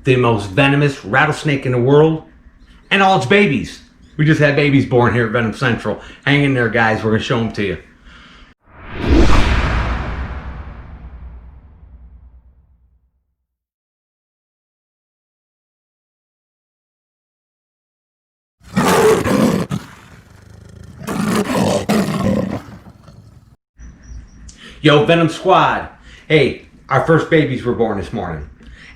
the most venomous rattlesnake in the world, and all its babies. We just had babies born here at Venom Central. Hang in there, guys. We're going to show them to you. Yo, Venom Squad. Hey, our first babies were born this morning,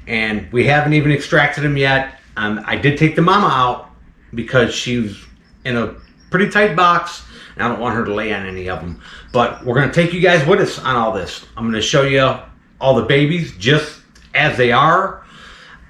and we haven't even extracted them yet. I did take the mama out because she was in a pretty tight box, and I don't want her to lay on any of them. But we're going to take you guys with us on all this. I'm going to show you all the babies just as they are,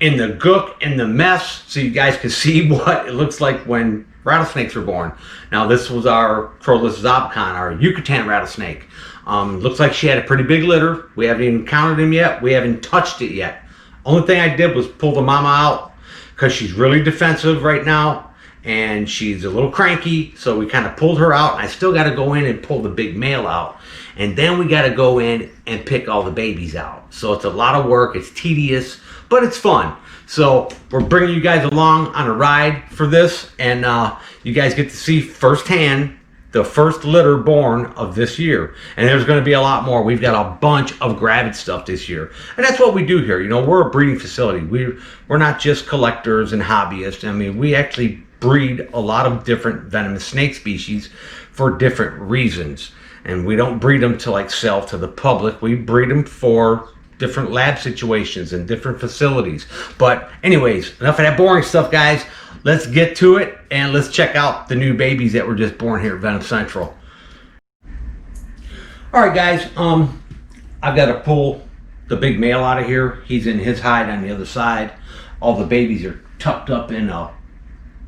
in the gook, in the mess, so you guys can see what it looks like when rattlesnakes were born. Now, this was our crowless Yucatan, our Yucatan rattlesnake. Looks like she had a pretty big litter. We haven't even counted him yet. We haven't touched it yet. Only thing I did was pull the mama out because she's really defensive right now and she's a little cranky. So we kind of pulled her out. I still got to go in and pull the big male out. And then we got to go in and pick all the babies out. So it's a lot of work. It's tedious, but it's fun. So we're bringing you guys along on a ride for this. And you guys get to see firsthand the first litter born of this year. And there's going to be a lot more. We've got a bunch of gravid stuff this year. And that's what we do here. You know, we're a breeding facility. We're not just collectors and hobbyists. I mean, we actually breed a lot of different venomous snake species for different reasons. And we don't breed them to like sell to the public. We breed them for different lab situations and different facilities. But anyways, enough of that boring stuff, guys. Let's get to it and let's check out the new babies that were just born here at Venom Central. All right, guys. I've got to pull the big male out of here. He's in his hide on the other side. All the babies are tucked up in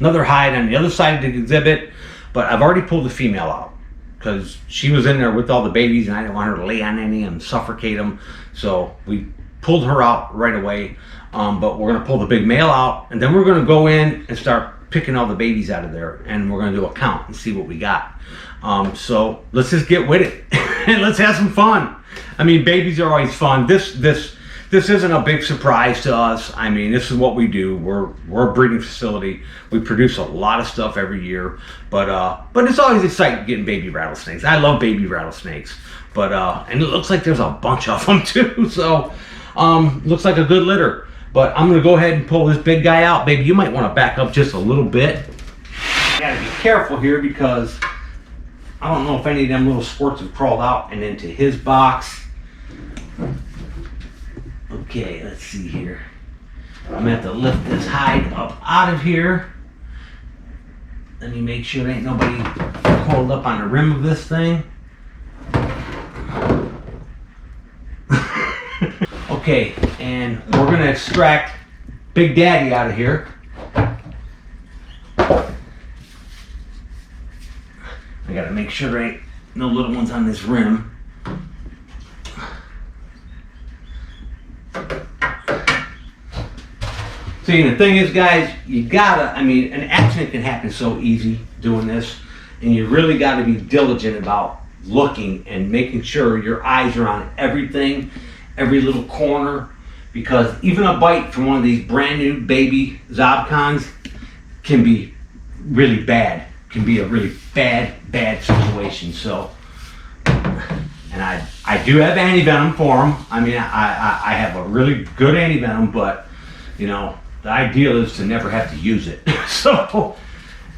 another hide on the other side of the exhibit. But I've already pulled the female out because she was in there with all the babies and I didn't want her to lay on any and suffocate them. So we pulled her out right away. But we're going to pull the big male out, and then we're going to go in and start picking all the babies out of there, and we're going to do a count and see what we got. So let's just get with it and let's have some fun. I mean, babies are always fun. This isn't a big surprise to us. I mean, this is what we do. We're a breeding facility. We produce a lot of stuff every year, but it's always exciting getting baby rattlesnakes. I love baby rattlesnakes, but and it looks like there's a bunch of them too. So looks like a good litter. But I'm going to go ahead and pull this big guy out. Baby, you might want to back up just a little bit. I got to be careful here because I don't know if any of them little squirts have crawled out and into his box. Okay, let's see here. I'm going to have to lift this hide up out of here. Let me make sure there ain't nobody curled up on the rim of this thing. Okay, and we're going to extract Big Daddy out of here. I got to make sure there ain't no little ones on this rim. See, the thing is, guys, you gotta, I mean, an accident can happen so easy doing this, and you really got to be diligent about looking and making sure your eyes are on everything. Every little corner, because even a bite from one of these brand new baby Zobcons can be really bad, can be a really bad situation. So, and I do have anti-venom for them. I mean, I have a really good anti-venom, but you know, the ideal is to never have to use it. So,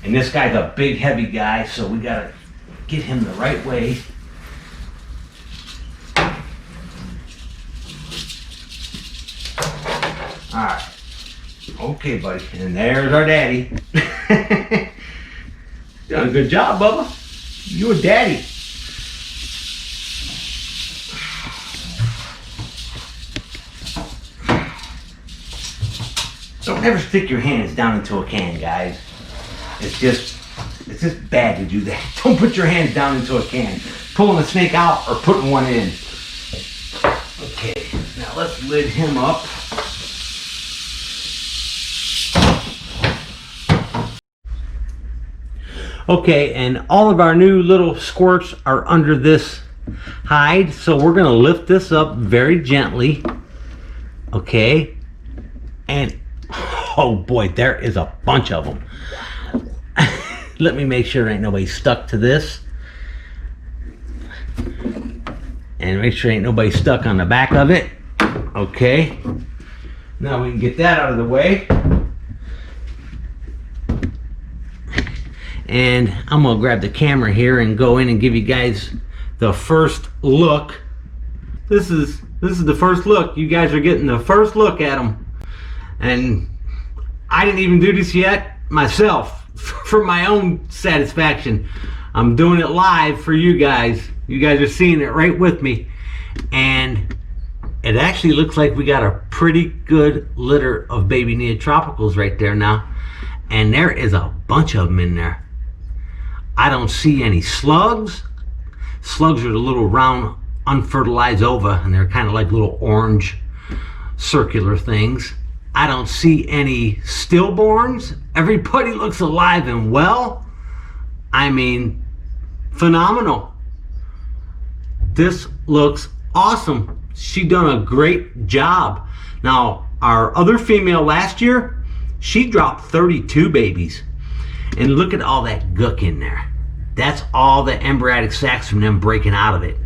and this guy's a big heavy guy, so we gotta get him the right way. Alright. Okay, buddy. And there's our daddy. Done a good job, Bubba. You a daddy. Don't ever stick your hands down into a can, guys. It's just bad to do that. Don't put your hands down into a can. Pulling a snake out or putting one in. Okay, now let's lid him up. Okay, and all of our new little squirts are under this hide, so we're going to lift this up very gently. Okay, and Oh boy, there is a bunch of them. Let me make sure ain't nobody stuck to this. And make sure ain't nobody stuck on the back of it. Okay. Now we can get that out of the way. And I'm gonna grab the camera here and go in and give you guys the first look. This is the first look. You guys are getting the first look at them. And I didn't even do this yet myself for my own satisfaction. I'm doing it live for you guys. You guys are seeing it right with me. And it actually looks like we got a pretty good litter of baby Neotropicals right there now. And there is a bunch of them in there. I don't see any slugs. Slugs are the little round unfertilized ova, and they're kind of like little orange circular things. I don't see any stillborns. Everybody looks alive and well. I mean, phenomenal. This looks awesome. She done a great job. Now, our other female last year, she dropped 32 babies. And look at all that gook in there. That's all the embryonic sacs from them breaking out of it.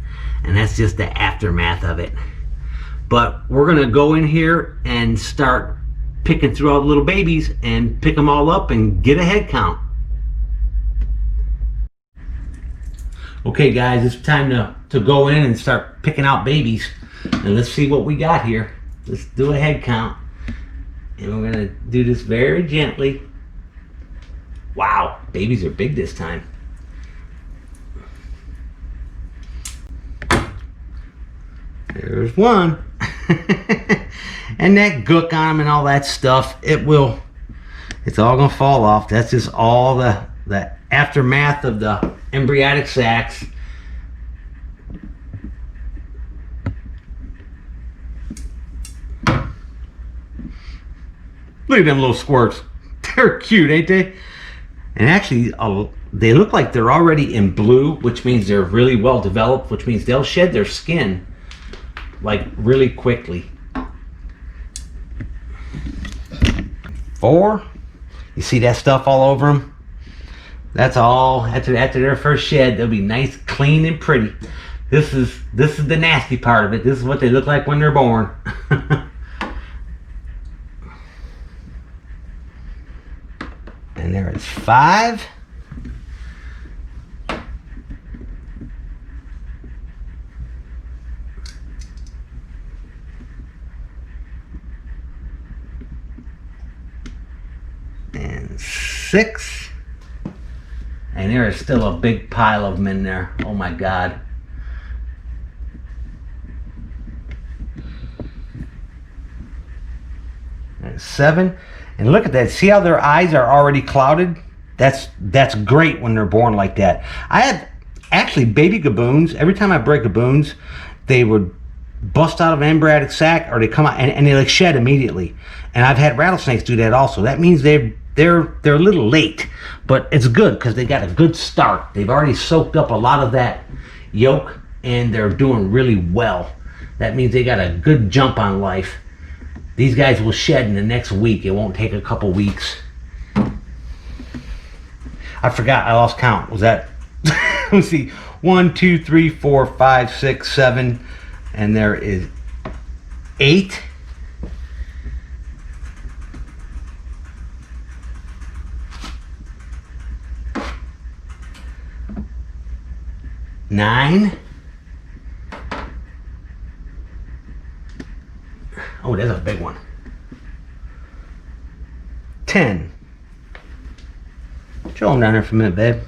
And that's just the aftermath of it. But we're gonna go in here and start picking through all the little babies and pick them all up and get a head count. Okay guys, it's time to go in and start picking out babies. And let's see what we got here. Let's do a head count. And we're gonna do this very gently. Wow, babies are big this time. There's one. And that gook on them and all that stuff, it's all gonna fall off. That's just all the aftermath of the embryonic sacs. Look at them little squirts. They're cute, ain't they? And actually, they look like they're already in blue, which means they're really well developed, which means they'll shed their skin like really quickly. 4. You see that stuff all over them? That's all after their first shed. They'll be nice, clean, and pretty. This is the nasty part of it. This is what they look like when they're born. And there is 5. And 6. And there is still a big pile of them in there. Oh my God. And 7. And look at that. See how their eyes are already clouded? That's great when they're born like that. I had actually baby gaboons. Every time I break gaboons, they would bust out of an embryonic sac, or they come out and they like shed immediately. And I've had rattlesnakes do that also. That means they're a little late, but it's good because they got a good start. They've already soaked up a lot of that yolk and they're doing really well. That means they got a good jump on life. These guys will shed in the next week. It won't take a couple weeks. I forgot. I lost count. Was that? Let me see. 1, 2, 3, 4, 5, 6, 7, and there is 8. Nine. Oh, that's a big one. 10. Show them down there for a minute, babe.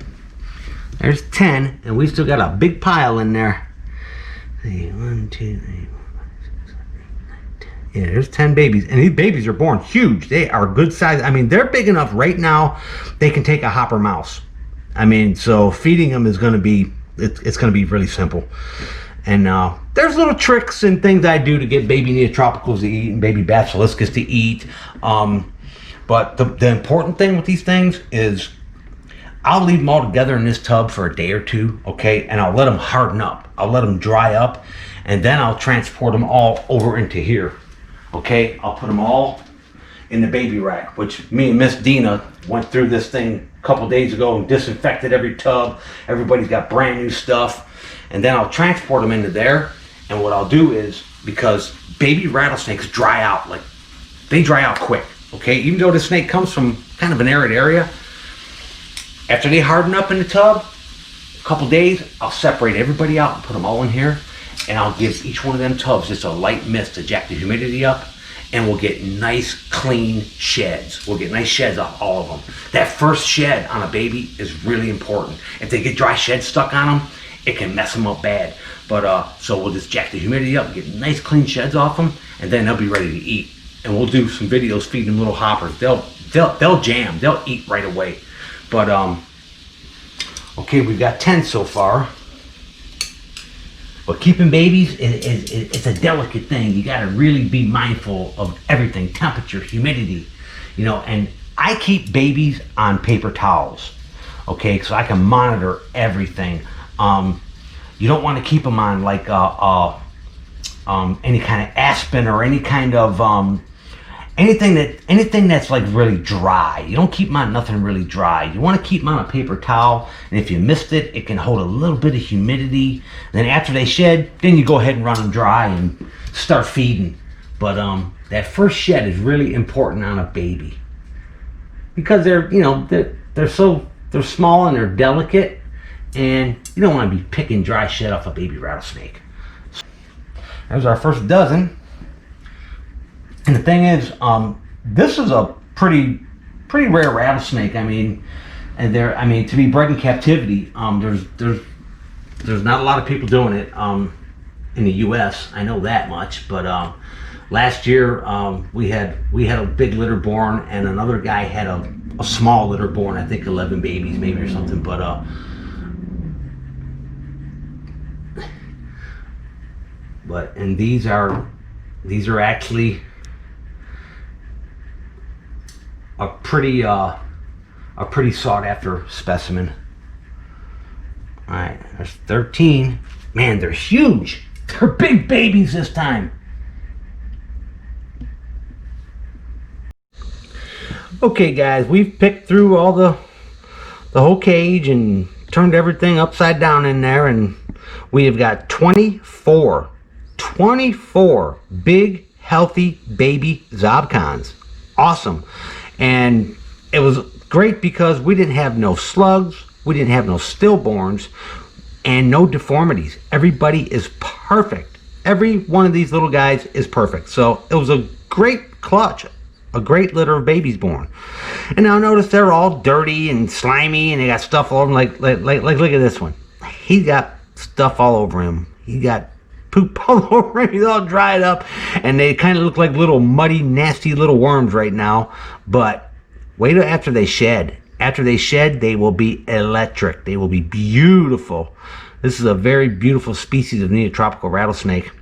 There's 10, and we still got a big pile in there. 1, 2, 3, 4, 5, 6, 7, 8, 9, 10. Yeah, there's 10 babies, and these babies are born huge. They are good size. I mean, they're big enough right now. They can take a hopper mouse. I mean, so feeding them is going to be it's going to be really simple. And there's little tricks and things I do to get baby Neotropicals to eat and baby Basiliscus to eat. But the important thing with these things is I'll leave them all together in this tub for a day or two, okay? And I'll let them harden up. I'll let them dry up, and then I'll transport them all over into here, okay? I'll put them all in the baby rack, which me and Miss Dina went through this thing a couple days ago and disinfected every tub. Everybody's got brand new stuff. And then I'll transport them into there. And what I'll do is, because baby rattlesnakes dry out, like they dry out quick, okay? Even though the snake comes from kind of an arid area, after they harden up in the tub, a couple days, I'll separate everybody out and put them all in here. And I'll give each one of them tubs just a light mist to jack the humidity up. And we'll get nice, clean sheds. We'll get nice sheds off all of them. That first shed on a baby is really important. If they get dry sheds stuck on them, it can mess them up bad. But so we'll just jack the humidity up, get nice, clean sheds off them, and then they'll be ready to eat. And we'll do some videos feeding them little hoppers. They'll jam. They'll eat right away. But okay, we've got 10 so far. But keeping babies it's a delicate thing. You got to really be mindful of everything, temperature, humidity, you know. And I keep babies on paper towels, okay, so I can monitor everything. You don't want to keep them on like any kind of aspen or any kind of anything that's like really dry. You don't keep them on nothing really dry. You want to keep them on a paper towel, and if you missed it, it can hold a little bit of humidity. Then after they shed, then you go ahead and run them dry and start feeding. But that first shed is really important on a baby because they're, you know, they're small and they're delicate, and you don't want to be picking dry shed off a baby rattlesnake. There's our first dozen. And the thing is, this is a pretty rare rattlesnake. I mean, to be bred in captivity, there's not a lot of people doing it in the U.S. I know that much. But last year we had a big litter born, and another guy had a small litter born. I think 11 babies maybe or something. And these are actually a pretty sought after specimen. All right, there's 13. Man, they're huge. They're big babies this time. Okay, guys, we've picked through all the whole cage and turned everything upside down in there, and we have got 24 big, healthy baby Zobcons. Awesome. And it was great because we didn't have no slugs, we didn't have no stillborns, and no deformities. Everybody is perfect. Every one of these little guys is perfect. So it was a great clutch, a great litter of babies born. And now notice they're all dirty and slimy, and they got stuff all over them. Like look at this one. He's got stuff all over him. He got poop all over him. He's all dried up, and they kind of look like little muddy, nasty little worms right now. But wait till after they shed. After they shed, they will be electric. They will be beautiful. This is a very beautiful species of Neotropical rattlesnake,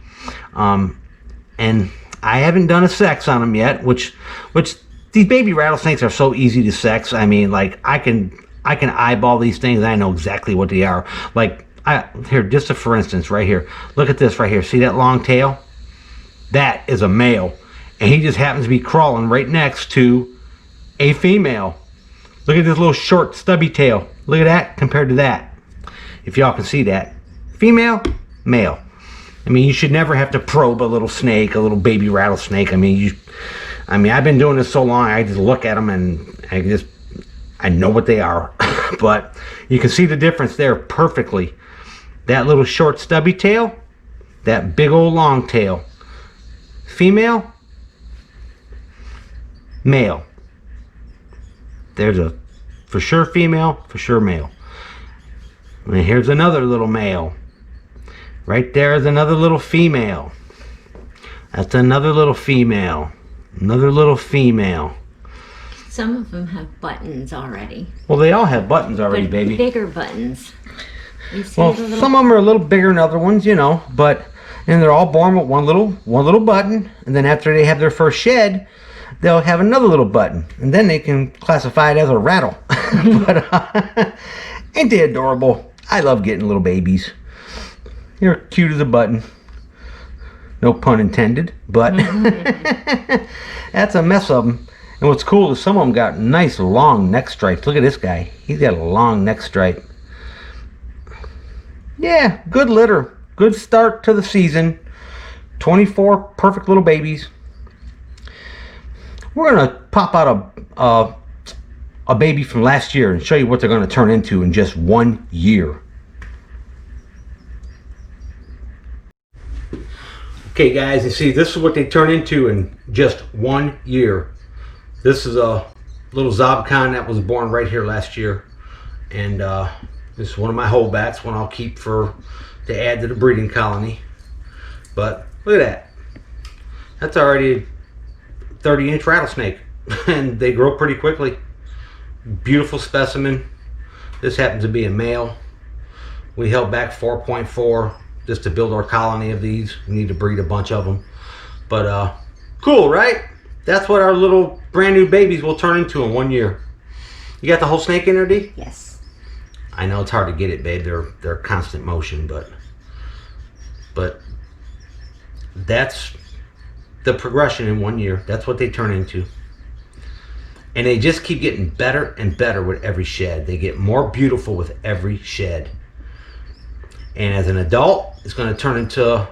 and I haven't done a sex on them yet. Which these baby rattlesnakes are so easy to sex. I mean, like I can eyeball these things. I know exactly what they are. Like. Here, just for instance, right here. Look at this right here. See that long tail? That is a male. And he just happens to be crawling right next to a female. Look at this little short, stubby tail. Look at that compared to that. If y'all can see that. Female, male. I mean, you should never have to probe a little snake, a little baby rattlesnake. I mean, I've been doing this so long, I just look at them and I know what they are. But you can see the difference there perfectly. That little short stubby tail, that big old long tail. Female, male. There's a for sure female, for sure male. And here's another little male. Right there is another little female. That's another little female. Another little female. Some of them have buttons already. Well, they all have buttons already, but baby. Bigger buttons. Well, some of them are a little bigger than other ones, you know, and they're all born with one little button, and then after they have their first shed, they'll have another little button, and then they can classify it as a rattle. But ain't they adorable? I love getting little babies. They're cute as a button. No pun intended, but that's a mess of them. And what's cool is some of them got nice long neck stripes. Look at this guy. He's got a long neck stripe. Yeah, good litter. Good start to the season. 24 perfect little babies. We're going to pop out a baby from last year and show you what they're going to turn into in just 1 year. Okay guys, you see this is what they turn into in just 1 year. This is a little Zobcon that was born right here last year. And this is one of my holdbacks, one I'll keep to add to the breeding colony. But look at that. That's already a 30-inch rattlesnake. And they grow pretty quickly. Beautiful specimen. This happens to be a male. We held back 4.4 just to build our colony of these. We need to breed a bunch of them. But cool, right? That's what our little brand new babies will turn into in 1 year. You got the whole snake in there, Dee? Yes. I know it's hard to get it, babe. They're constant motion, but that's the progression in 1 year. That's what they turn into. And they just keep getting better and better with every shed. They get more beautiful with every shed. And as an adult, it's going to turn into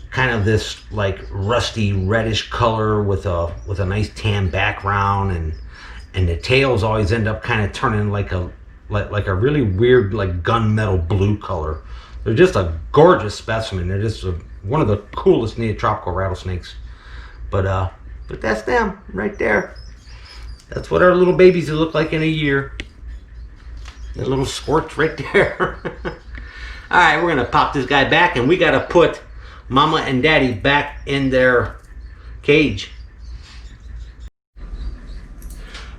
kind of this like rusty reddish color with a nice tan background, and the tails always end up kind of turning like a really weird like gunmetal blue color. They're just a gorgeous specimen. They're just one of the coolest Neotropical rattlesnakes. But that's them right there. That's what our little babies look like in a year. That little squirts right there. All right, we're gonna pop this guy back, and we gotta put Mama and Daddy back in their cage.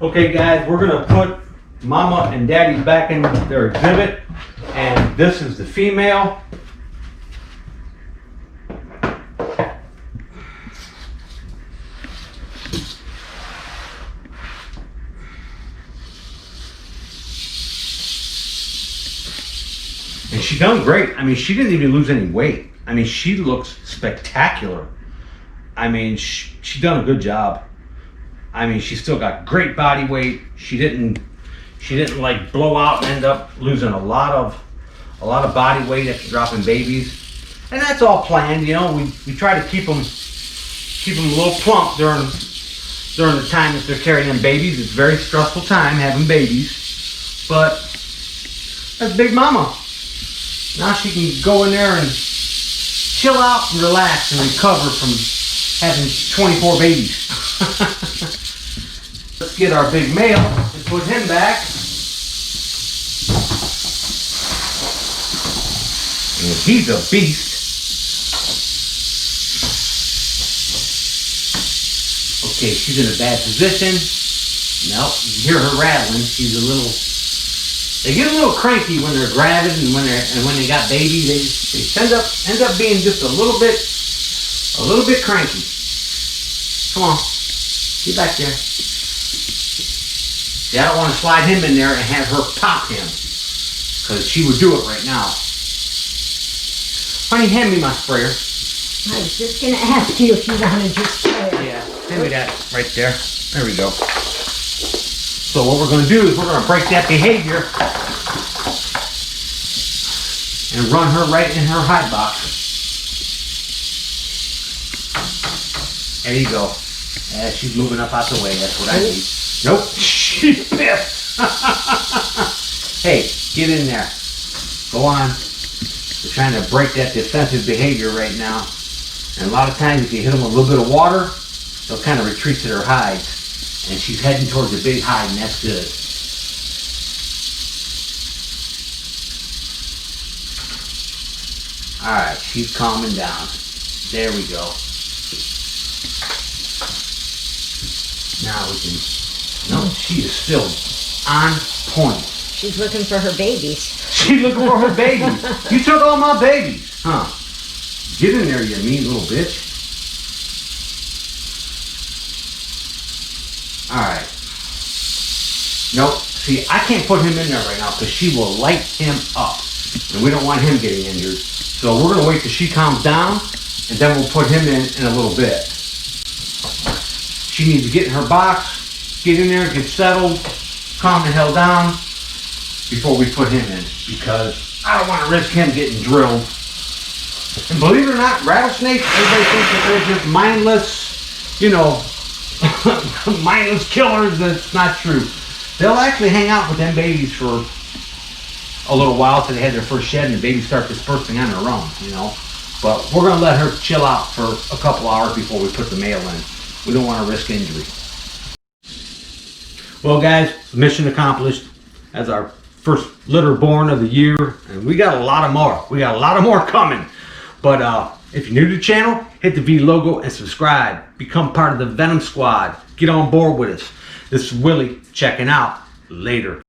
Okay, guys, we're gonna put Mama and Daddy back in their exhibit, and this is the female. And she done great. I mean, she didn't even lose any weight. I mean, she looks spectacular. I mean, she done a good job. I mean, she still got great body weight. She didn't like blow out and end up losing a lot of body weight after dropping babies. And that's all planned, you know. We try to keep them a little plump during the time that they're carrying them babies. It's a very stressful time having babies. But that's Big Mama. Now she can go in there and chill out and relax and recover from having 24 babies. Let's get our big male and put him back. And he's a beast. Okay, she's in a bad position. Nope, you hear her rattling. She's a little... They get a little cranky when they're gravid and when they got babies. They end up being just a little bit cranky. Come on, get back there. See, I don't want to slide him in there and have her pop him, because she would do it right now. Honey, hand me my sprayer. I was just going to ask you if you wanted your sprayer. Yeah, hand me that right there. There we go. So what we're going to do is we're going to break that behavior and run her right in her hide box. There you go. She's moving up out the way. That's what I need. Nope. She pissed. Hey, get in there. Go on. We're trying to break that defensive behavior right now. And a lot of times if you hit them with a little bit of water, they'll kind of retreat to their hides. And she's heading towards the big hide, and that's good. Alright, she's calming down. There we go. Now we can... No, she is still on point. She's looking for her babies. She's looking for her babies. You took all my babies. Huh. Get in there, you mean little bitch. Alright. Nope. See, I can't put him in there right now because she will light him up. And we don't want him getting injured. So we're going to wait till she calms down, and then we'll put him in a little bit. She needs to get in her box, get in there, get settled, calm the hell down before we put him in, because I don't want to risk him getting drilled. And believe it or not, rattlesnakes, everybody thinks that they're just mindless, you know, mindless killers. That's not true. They'll actually hang out with them babies for a little while till they had their first shed and the babies start dispersing on their own, you know. But we're going to let her chill out for a couple hours before we put the male in. We don't want to risk injury. Well, guys, mission accomplished. As our first litter born of the year, and we got a lot of more. We got a lot of more coming. But if you're new to the channel, hit the V logo and subscribe. Become part of the Venom squad. Get on board with us. This is Willie checking out. Later.